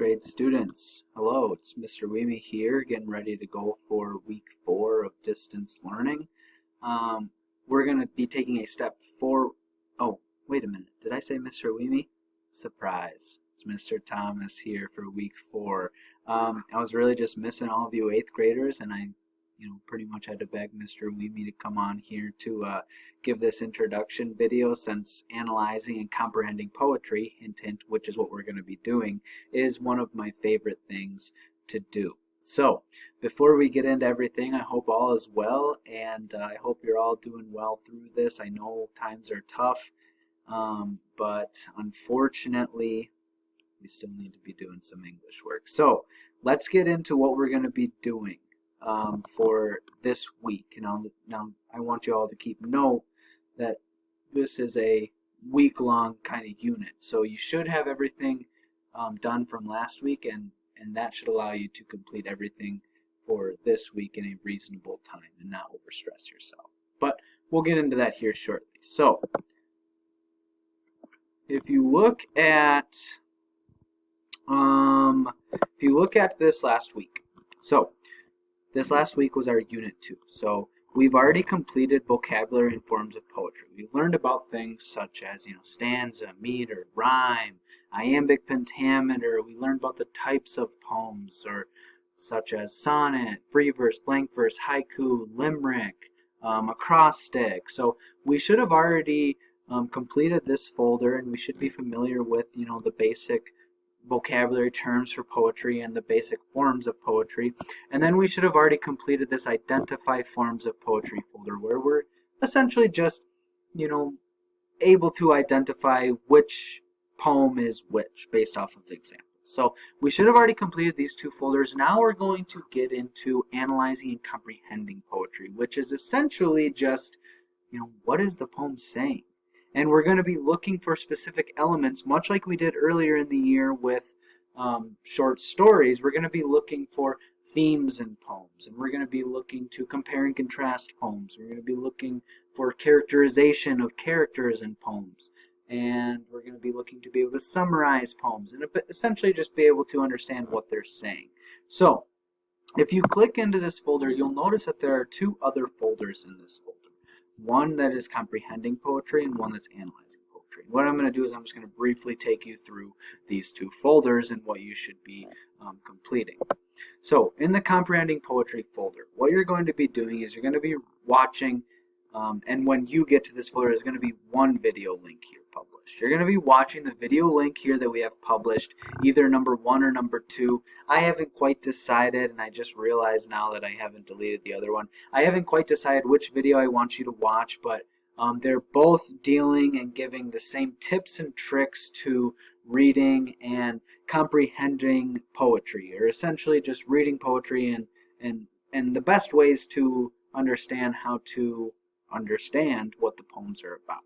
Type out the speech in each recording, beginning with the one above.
grade students. Hello, it's Mr. Weemy here, getting ready to go for week 4 of distance learning. We're going to be taking a step forward. Oh, wait a minute. Did I say Mr. Weemy? Surprise. It's Mr. Thomas here for week 4. I was really just missing all of you 8th graders, and I pretty much had to beg Mr. Weemy to come on here to give this introduction video, since analyzing and comprehending poetry, hint hint, which is what we're going to be doing, is one of my favorite things to do. So before we get into everything, I hope all is well, and I hope you're all doing well through this. I know times are tough, but unfortunately we still need to be doing some English work. So let's get into what we're going to be doing for this week. Now I want you all to keep note that this is a week-long kind of unit, so you should have everything done from last week, and that should allow you to complete everything for this week in a reasonable time and not overstress yourself. But we'll get into that here shortly. So if you look at this last week, so this last week was our Unit 2. So we've already completed vocabulary and forms of poetry. We've learned about things such as, stanza, meter, rhyme, iambic pentameter. We learned about the types of poems, or such as sonnet, free verse, blank verse, haiku, limerick, acrostic. So we should have already completed this folder, and we should be familiar with, the basic vocabulary terms for poetry and the basic forms of poetry. And then we should have already completed this identify forms of poetry folder, where we're essentially just able to identify which poem is which based off of the examples. So we should have already completed these 2 folders. Now we're going to get into analyzing and comprehending poetry, which is essentially just what is the poem saying. And we're going to be looking for specific elements, much like we did earlier in the year with short stories. We're going to be looking for themes in poems, and we're going to be looking to compare and contrast poems. We're going to be looking for characterization of characters in poems, and we're going to be looking to be able to summarize poems and essentially just be able to understand what they're saying. So if you click into this folder, you'll notice that there are 2 other folders in this folder. One that is comprehending poetry and one that's analyzing poetry. What I'm going to do is I'm just going to briefly take you through these 2 folders and what you should be completing. So in the comprehending poetry folder, what you're going to be doing is you're going to be watching, and when you get to this folder, there's going to be one video link here published. You're going to be watching the video link here that we have published, either number 1 or number 2. I haven't quite decided, and I just realized now that I haven't deleted the other one. I haven't quite decided which video I want you to watch, but they're both dealing and giving the same tips and tricks to reading and comprehending poetry, or essentially just reading poetry and the best ways to understand how to understand what the poems are about.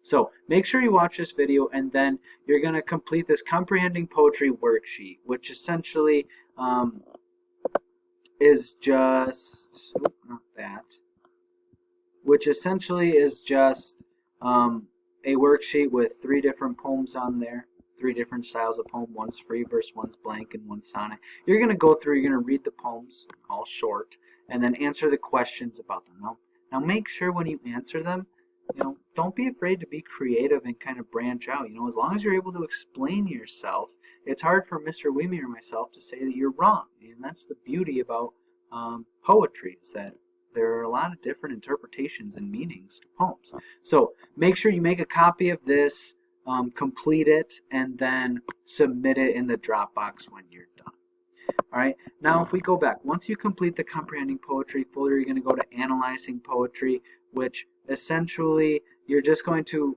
So make sure you watch this video, and then you're going to complete this comprehending poetry worksheet, which essentially is just a worksheet with 3 different poems on there, 3 different styles of poem. One's free verse, one's blank, and one's sonnet. You're going to go through, you're going to read the poems, all short, and then answer the questions about them. Now make sure when you answer them, don't be afraid to be creative and kind of branch out. As long as you're able to explain yourself, it's hard for Mr. Weemy or myself to say that you're wrong. And that's the beauty about poetry, is that there are a lot of different interpretations and meanings to poems. So make sure you make a copy of this, complete it, and then submit it in the Dropbox when you're done. Alright, now if we go back, once you complete the comprehending poetry folder, you're going to go to analyzing poetry, which essentially you're just going to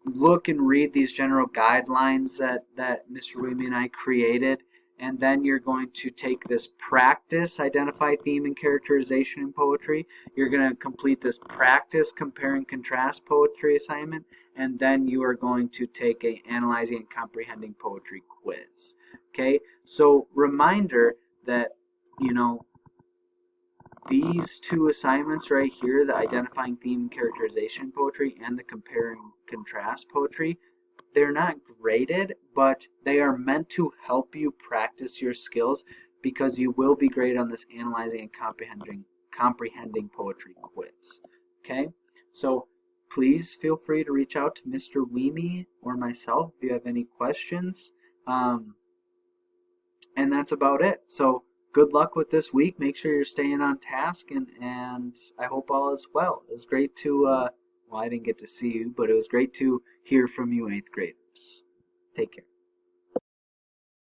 look and read these general guidelines that Mr. Weemy and I created, and then you're going to take this practice, identify theme and characterization in poetry. You're going to complete this practice, compare and contrast poetry assignment, and then you are going to take a analyzing and comprehending poetry quiz. Okay, so reminder that, these 2 assignments right here, the identifying theme and characterization poetry and the compare and contrast poetry, they're not graded, but they are meant to help you practice your skills because you will be graded on this analyzing and comprehending poetry quiz. Okay? So please feel free to reach out to Mr. Weemy or myself if you have any questions. And that's about it. So good luck with this week. Make sure you're staying on task, and I hope all is well. It was great to, well, I didn't get to see you, but it was great to hear from you 8th graders. Take care.